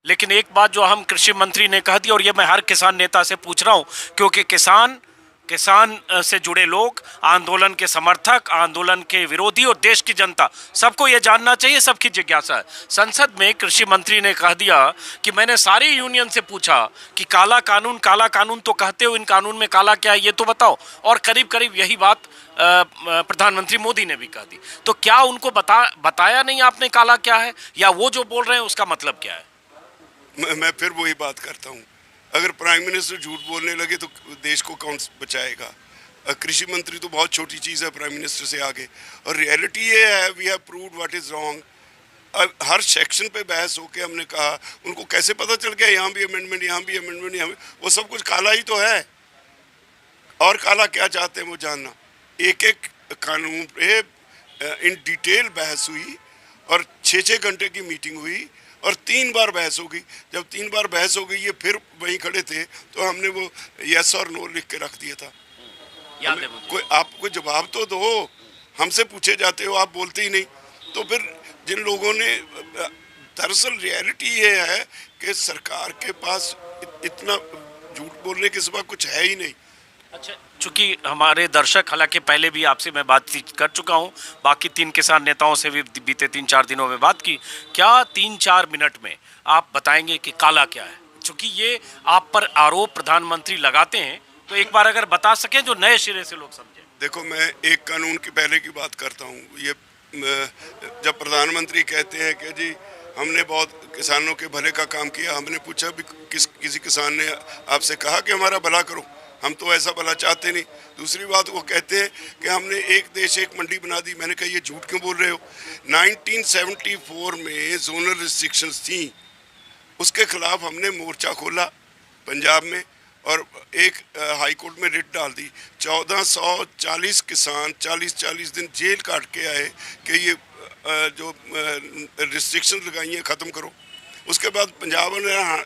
लेकिन एक बात जो हम कृषि मंत्री ने कह दी, और ये मैं हर किसान नेता से पूछ रहा हूं, क्योंकि किसान किसान से जुड़े लोग, आंदोलन के समर्थक, आंदोलन के विरोधी और देश की जनता, सबको ये जानना चाहिए, सबकी जिज्ञासा है। संसद में कृषि मंत्री ने कह दिया कि मैंने सारी यूनियन से पूछा कि काला कानून तो कहते हो, इन कानून में काला क्या है ये तो बताओ। और करीब करीब यही बात प्रधानमंत्री मोदी ने भी कह दी। तो क्या उनको बताया नहीं आपने काला क्या है, या वो जो बोल रहे हैं उसका मतलब क्या है? मैं फिर वही बात करता हूँ, अगर प्राइम मिनिस्टर झूठ बोलने लगे तो देश को कौन बचाएगा। कृषि मंत्री तो बहुत छोटी चीज़ है प्राइम मिनिस्टर से आगे। और रियलिटी ये है, we have proved what is wrong. अब हर सेक्शन पे बहस होके हमने कहा, उनको कैसे पता चल गया यहाँ भी अमेंडमेंट, यहाँ भी अमेंडमेंट, यहाँ भी, वो सब कुछ काला ही तो है। और काला क्या चाहते हैं वो जानना। एक एक कानून पे इन डिटेल बहस हुई और 6-6 घंटे की मीटिंग हुई और 3 बार बहस हो गई। जब 3 बार बहस हो गई, ये फिर वहीं खड़े थे, तो हमने वो यस और नो लिख के रख दिया था। याद है मुझे। कोई आपको जवाब तो दो, हमसे पूछे जाते हो, आप बोलते ही नहीं। तो फिर जिन लोगों ने, दरअसल रियलिटी ये है कि सरकार के पास इतना झूठ बोलने के सिवा कुछ है ही नहीं। अच्छा, चूंकि हमारे दर्शक, हालांकि पहले भी आपसे मैं बातचीत कर चुका हूं, बाकी 3 किसान नेताओं से भी बीते 3-4 दिनों में बात की, क्या 3-4 मिनट में आप बताएंगे कि काला क्या है? चूंकि ये आप पर आरोप प्रधानमंत्री लगाते हैं, तो एक बार अगर बता सकें जो नए सिरे से लोग समझें। देखो, मैं एक कानून की पहले की बात करता हूँ। ये जब प्रधानमंत्री कहते हैं कि जी हमने बहुत किसानों के भले का काम किया, हमने पूछा भी किसी किसान ने आपसे कहा कि हमारा भला करो? हम तो ऐसा भला चाहते नहीं। दूसरी बात, वो कहते हैं कि हमने एक देश एक मंडी बना दी। मैंने कहा ये झूठ क्यों बोल रहे हो? 1974 में जोनल रिस्ट्रिक्शंस थी, उसके खिलाफ हमने मोर्चा खोला पंजाब में और एक हाई कोर्ट में रिट डाल दी। 1440 किसान 40-40 दिन जेल काट के आए कि ये जो रिस्ट्रिक्शन लगाई हैं ख़त्म करो। उसके बाद पंजाब और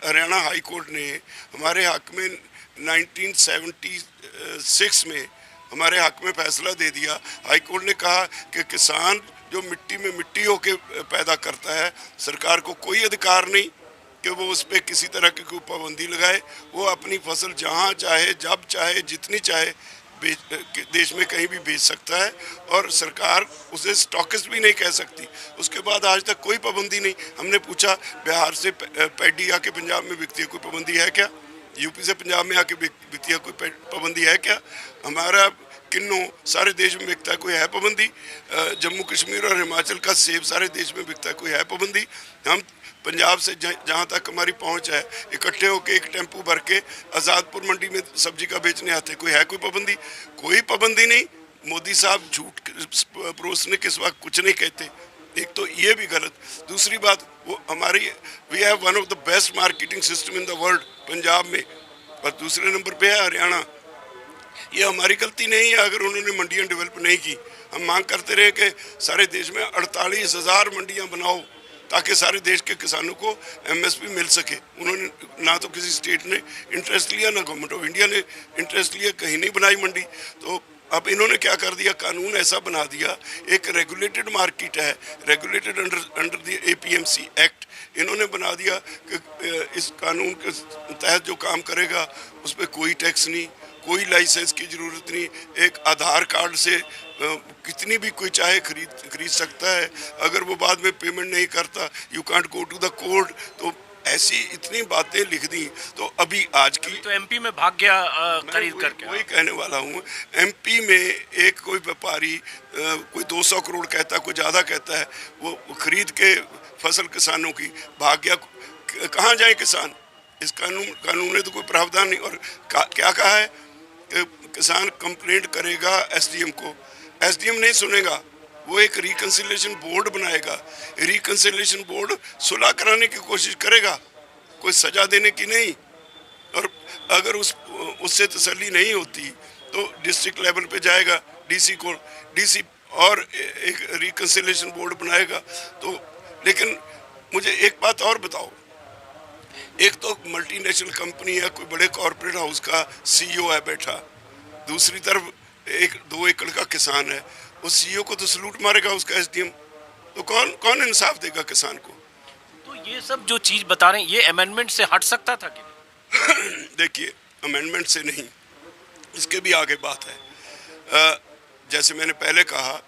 हरियाणा हाई कोर्ट ने हमारे हक में 1976 में हमारे हक में फैसला दे दिया। हाई कोर्ट ने कहा कि किसान जो मिट्टी में मिट्टी होके पैदा करता है, सरकार को कोई अधिकार नहीं कि वो उस पर किसी तरह की कोई पाबंदी लगाए। वो अपनी फसल जहाँ चाहे, जब चाहे, जितनी चाहे देश में कहीं भी बेच सकता है और सरकार उसे स्टॉकिस्ट भी नहीं कह सकती। उसके बाद आज तक कोई पाबंदी नहीं। हमने पूछा, बिहार से पैडी आके पंजाब में बिकती है, कोई पाबंदी है क्या? यूपी से पंजाब में आके बिकती है, कोई पाबंदी है क्या? हमारा किन्नू सारे देश में बिकता है, कोई है पाबंदी? जम्मू कश्मीर और हिमाचल का सेब सारे देश में बिकता है, कोई है पाबंदी? हम पंजाब से जहाँ तक हमारी पहुँच है, इकट्ठे होके एक टेम्पू भर के आज़ादपुर मंडी में सब्जी का बेचने आते, कोई है कोई पाबंदी? कोई पाबंदी नहीं। मोदी साहब झूठ परोसने के सिवा कुछ नहीं कहते। एक तो ये भी गलत। दूसरी बात, वो हमारी, we have one of the best marketing system in the world Punjab में, और दूसरे नंबर पे है हरियाणा। ये हमारी गलती नहीं है अगर उन्होंने मंडियाँ डेवलप नहीं की। हम मांग करते रहे कि सारे देश में 48,000 मंडियाँ बनाओ ताकि सारे देश के किसानों को एमएसपी मिल सके। उन्होंने ना तो किसी स्टेट ने इंटरेस्ट लिया, ना गवर्नमेंट ऑफ इंडिया ने इंटरेस्ट लिया, कहीं नहीं बनाई मंडी। तो अब इन्होंने क्या कर दिया, कानून ऐसा बना दिया, एक रेगुलेटेड मार्केट है, regulated under the APMC act. इन्होंने बना दिया कि इस कानून के तहत जो काम करेगा उस पर कोई टैक्स नहीं, कोई लाइसेंस की ज़रूरत नहीं। एक आधार कार्ड से कितनी भी कोई चाहे खरीद सकता है। अगर वो बाद में पेमेंट नहीं करता, you can't go to the court. तो ऐसी इतनी बातें लिख दी। तो अभी आज की तो एमपी में भाग गया खरीद करके। वही कहने वाला हूँ। एमपी में एक कोई व्यापारी कोई 200 करोड़ कहता है, कोई ज़्यादा कहता है, वो खरीद के फसल किसानों की भाग गया। कहाँ जाए किसान? इस कानून ने तो कोई प्रावधान नहीं। और क्या कहा है कि किसान कंप्लेंट करेगा एसडीएम को, एसडीएम नहीं सुनेगा, वो एक रिकंसिलिएशन बोर्ड बनाएगा। रिकंसिलिएशन बोर्ड सुलह कराने की कोशिश करेगा, कोई सजा देने की नहीं। और अगर उससे तसल्ली नहीं होती तो डिस्ट्रिक्ट लेवल पे जाएगा डीसी को, डीसी और एक रिकंसिलिएशन बोर्ड बनाएगा। तो लेकिन मुझे एक बात और बताओ, एक तो मल्टीनेशनल कंपनी है, कोई बड़े कॉरपोरेट हाउस का सीईओ है बैठा, दूसरी तरफ 1-2 एकड़ का किसान है। उस सीईओ को तो सलूट मारेगा उसका एसडीएम। तो कौन इंसाफ देगा किसान को? तो ये सब जो चीज बता रहे हैं ये अमेंडमेंट से हट सकता था कि देखिए, अमेंडमेंट से नहीं, इसके भी आगे बात है। जैसे मैंने पहले कहा,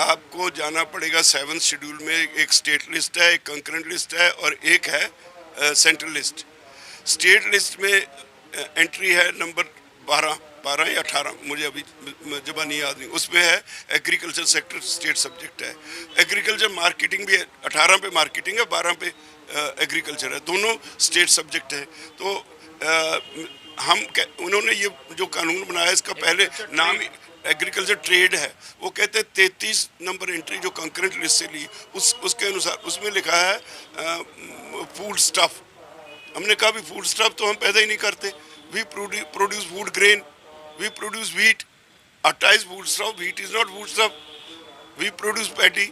आपको जाना पड़ेगा 7th शेड्यूल में। एक स्टेट लिस्ट है, एक कंकरेंट लिस्ट है और एक है सेंट्रल लिस्ट। स्टेट लिस्ट में एंट्री है नंबर 12 या 18, मुझे अभी जबानी याद नहीं। उसमें है एग्रीकल्चर सेक्टर स्टेट सब्जेक्ट है। एग्रीकल्चर मार्केटिंग भी है, 18 पे मार्केटिंग है, 12 पे एग्रीकल्चर है, दोनों स्टेट सब्जेक्ट है। तो उन्होंने ये जो कानून बनाया, इसका पहले नाम एग्रीकल्चर ट्रेड है। वो कहते हैं 33 नंबर एंट्री जो कंकरेंट लिस्ट से ली, उसके अनुसार उसमें लिखा है फूड स्टफ। हमने कहा भी फूड स्टफ तो हम पैदा ही नहीं करते। We produce food grain, we produce wheat. आटा is food stuff, wheat is not food stuff. We produce paddy,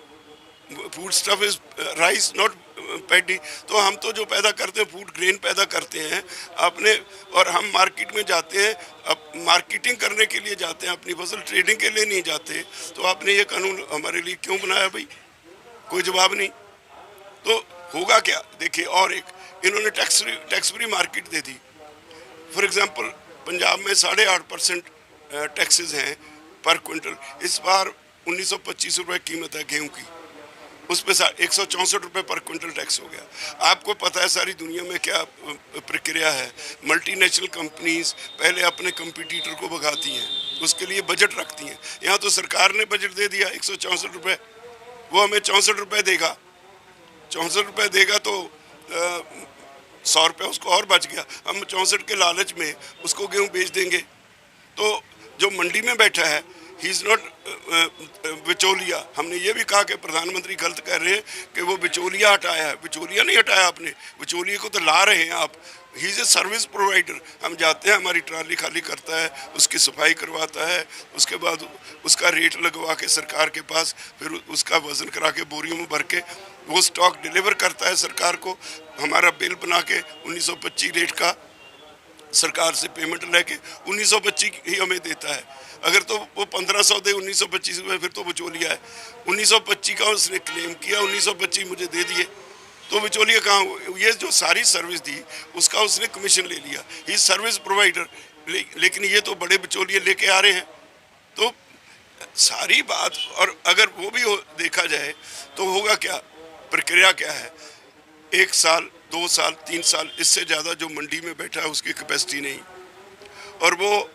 food stuff is rice not paddy. तो हम तो जो पैदा करते हैं फूड ग्रेन पैदा करते हैं अपने, और हम मार्केट में जाते हैं, अब मार्केटिंग करने के लिए जाते हैं, अपनी फसल ट्रेडिंग के लिए नहीं जाते। तो आपने ये कानून हमारे लिए क्यों बनाया भाई? कोई जवाब नहीं। तो होगा क्या? देखिए, और एक इन्होंने tax free market they the. For example, Punjab में 8.5% टैक्सेस हैं पर क्विंटल। इस बार 1925 रुपये कीमत है गेहूं की, उस पर 164 रुपये पर क्विंटल टैक्स हो गया। आपको पता है सारी दुनिया में क्या प्रक्रिया है। मल्टीनेशनल कंपनीज पहले अपने कंपटीटर को भगाती हैं, उसके लिए बजट रखती हैं। यहाँ तो सरकार ने बजट दे दिया 164 रुपये, वो हमें 64 रुपये देगा। 64 रुपये देगा तो 100 रुपये उसको और बच गया। हम 64 के लालच में उसको गेहूँ बेच देंगे। तो जो मंडी में बैठा है, ही इज़ नॉट बिचौलिया। हमने ये भी कहा कि प्रधानमंत्री गलत कह रहे हैं कि वो बिचौलिया हटाया है। बिचौलिया नहीं हटाया आपने, बिचौलिए को तो ला रहे हैं आप। He is a service provider. हम जाते हैं, हमारी ट्राली खाली करता है, उसकी सफाई करवाता है, उसके बाद उसका रेट लगवा के सरकार के पास, फिर उसका वज़न करा के बोरियों में भर के वो स्टॉक डिलीवर करता है सरकार को। हमारा बिल बना के 1925 रेट का सरकार से पेमेंट लेके 1925 ही हमें देता है। अगर तो वो 1500 दे 1925 में, फिर तो बिचौलिया है। 1925 का उसने क्लेम किया, 1925 मुझे दे दिए, तो बिचौलिया कहाँ? ये जो सारी सर्विस दी उसका उसने कमीशन ले लिया। ही सर्विस प्रोवाइडर। लेकिन ये तो बड़े बिचौलिए लेके आ रहे हैं। तो सारी बात, और अगर वो भी देखा जाए तो होगा क्या, प्रक्रिया क्या है? 1 साल, 2 साल, 3 साल, इससे ज़्यादा जो मंडी में बैठा है उसकी कैपेसिटी नहीं, और वो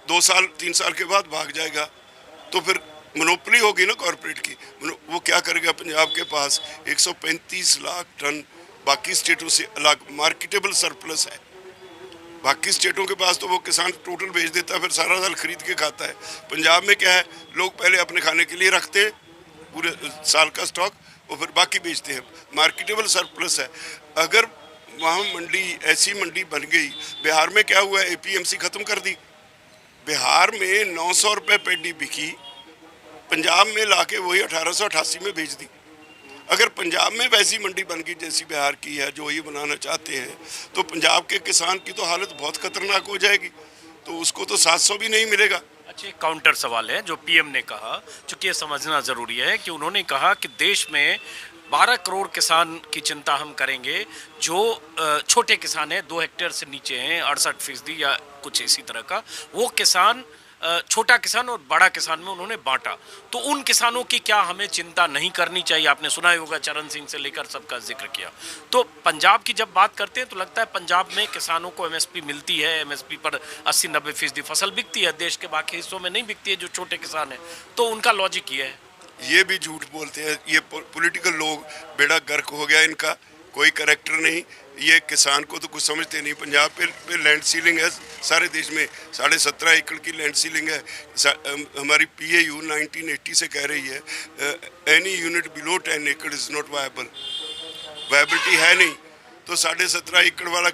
2 साल 3 साल के बाद भाग जाएगा। तो फिर मोनोपोली होगी ना कॉरपोरेट की। वो क्या करेगा? पंजाब के पास 135 लाख टन बाकी स्टेटों से अलग मार्केटेबल सरप्लस है। बाकी स्टेटों के पास तो वो किसान टोटल बेच देता है, फिर सारा साल खरीद के खाता है। पंजाब में क्या है, लोग पहले अपने खाने के लिए रखते हैं पूरे साल का स्टॉक, और फिर बाकी बेचते हैं। मार्केटेबल सरप्लस है। अगर वहाँ मंडी, ऐसी मंडी बन गई, बिहार में क्या हुआ, APMC ख़त्म कर दी। बिहार में 900 रुपये पेडी बिकी, पंजाब में लाके वही 1888 में बेच दी। अगर पंजाब में वैसी मंडी बन गई जैसी बिहार की है, जो ये बनाना चाहते हैं, तो पंजाब के किसान की तो हालत बहुत खतरनाक हो जाएगी। तो उसको तो 700 भी नहीं मिलेगा। अच्छा, एक काउंटर सवाल है जो PM ने कहा, चूंकि ये समझना ज़रूरी है कि उन्होंने कहा कि देश में 12 करोड़ किसान की चिंता हम करेंगे जो छोटे किसान हैं, 2 हेक्टेयर से नीचे हैं, 68% या कुछ इसी तरह का। वो किसान, छोटा किसान और बड़ा किसान में उन्होंने बांटा। तो उन किसानों की क्या हमें चिंता नहीं करनी चाहिए? आपने सुना ही होगा, चरण सिंह से लेकर सबका जिक्र किया। तो पंजाब की जब बात करते हैं तो लगता है पंजाब में किसानों को MSP मिलती है, MSP पर 80-90% फसल बिकती है, देश के बाकी हिस्सों में नहीं बिकती है जो छोटे किसान हैं। तो उनका लॉजिक ये है। ये भी झूठ बोलते हैं, ये पॉलिटिकल लोग, बेड़ा गर्क हो गया इनका, कोई करैक्टर नहीं। ये किसान को तो कुछ समझते नहीं। पंजाब पे लैंड सीलिंग है सारे देश में, 17.5 एकड़ की लैंड सीलिंग है। हमारी PAU 1980 से कह रही है एनी यूनिट बिलो 10 एकड़ इज़ नॉट वायबल। वायबिलिटी है नहीं। तो 17.5 एकड़ वाला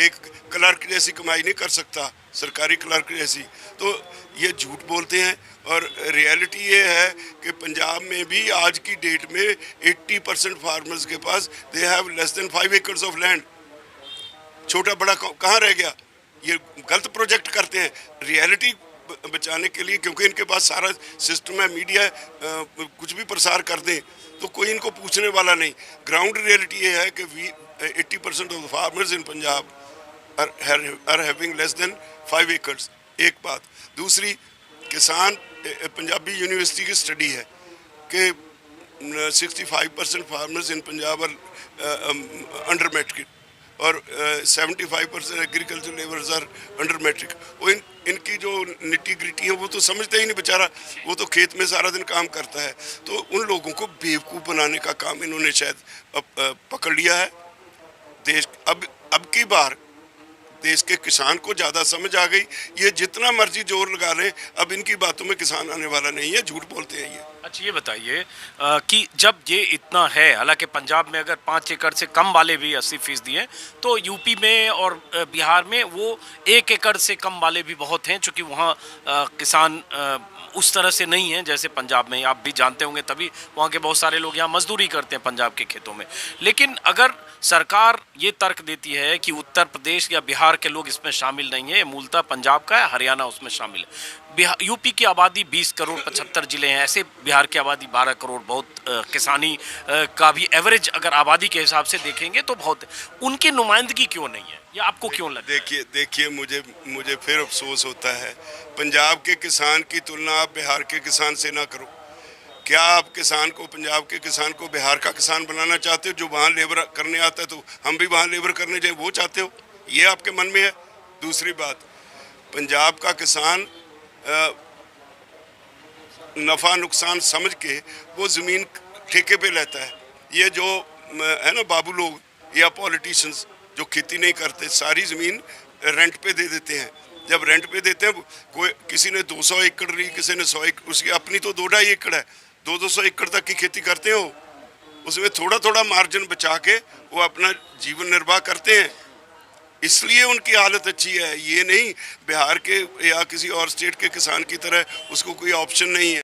एक क्लर्क जैसी कमाई नहीं कर सकता, सरकारी क्लर्क जैसी। तो ये झूठ बोलते हैं। और रियलिटी ये है कि पंजाब में भी आज की डेट में 80% फार्मर्स के पास they have less than 5 acres of land. छोटा बड़ा कहाँ रह गया? ये गलत प्रोजेक्ट करते हैं। रियलिटी बचाने के लिए, क्योंकि इनके पास सारा सिस्टम है, मीडिया कुछ भी प्रसार कर दें तो कोई इनको पूछने वाला नहीं। ग्राउंड रियलिटी ये है कि 80% of the farmers in Punjab are having less than 5 acres. एक बात। दूसरी, किसान, पंजाबी यूनिवर्सिटी की स्टडी है कि 65% farmers in Punjab are under matric और 75% agriculture labours are under matric. वो इनकी जो निटी ग्रिटी है वो तो समझता ही नहीं बेचारा, वो तो खेत में सारा दिन काम करता है। तो उन लोगों को बेवकूफ़ बनाने का काम इन्होंने शायद पकड़ लिया है। देश अब की बार देश के किसान को ज़्यादा समझ आ गई। ये जितना मर्जी जोर लगा लें, अब इनकी बातों में किसान आने वाला नहीं है, झूठ बोलते हैं ये। अच्छा, ये बताइए कि जब ये इतना है, हालांकि पंजाब में अगर 5 एकड़ से कम वाले भी 80% हैं, तो यूपी में और बिहार में वो 1 एकड़ से कम वाले भी बहुत हैं, चूँकि वहाँ किसान उस तरह से नहीं है जैसे पंजाब में। आप भी जानते होंगे, तभी वहाँ के बहुत सारे लोग यहाँ मजदूरी करते हैं पंजाब के खेतों में। लेकिन अगर सरकार ये तर्क देती है कि उत्तर प्रदेश या बिहार के लोग इसमें शामिल नहीं है, मूलतः पंजाब का है, हरियाणा उसमें शामिल है। यूपी की आबादी 20 करोड़ 75 जिले हैं, ऐसे बिहार की आबादी 12 करोड़, बहुत किसानी का भी एवरेज अगर आबादी के हिसाब से देखेंगे तो बहुत है। उनकी नुमाइंदगी क्यों नहीं है, या आपको क्यों लगता है? देखिए मुझे फिर अफसोस होता है, पंजाब के किसान की तुलना आप बिहार के किसान से ना करो। क्या आप किसान को, पंजाब के किसान को बिहार का किसान बनाना चाहते हो? जो वहाँ लेबर करने आता है तो हम भी वहाँ लेबर करने जाए, वो चाहते हो? ये आपके मन में है? दूसरी बात, पंजाब का किसान नफ़ा नुकसान समझ के वो ज़मीन ठेके पे लेता है। ये जो है ना बाबू लोग या पॉलिटिशियंस जो खेती नहीं करते, सारी ज़मीन रेंट पे दे देते हैं। जब रेंट पे देते हैं, कोई किसी ने 200 एकड़ ली, किसी ने 100 एकड़, उसकी अपनी तो 2-2.5 एकड़ है, 200 एकड़ तक की खेती करते हो, उसमें थोड़ा थोड़ा मार्जिन बचा के वो अपना जीवन निर्वाह करते हैं, इसलिए उनकी हालत अच्छी है। ये नहीं बिहार के या किसी और स्टेट के किसान की तरह उसको कोई ऑप्शन नहीं है।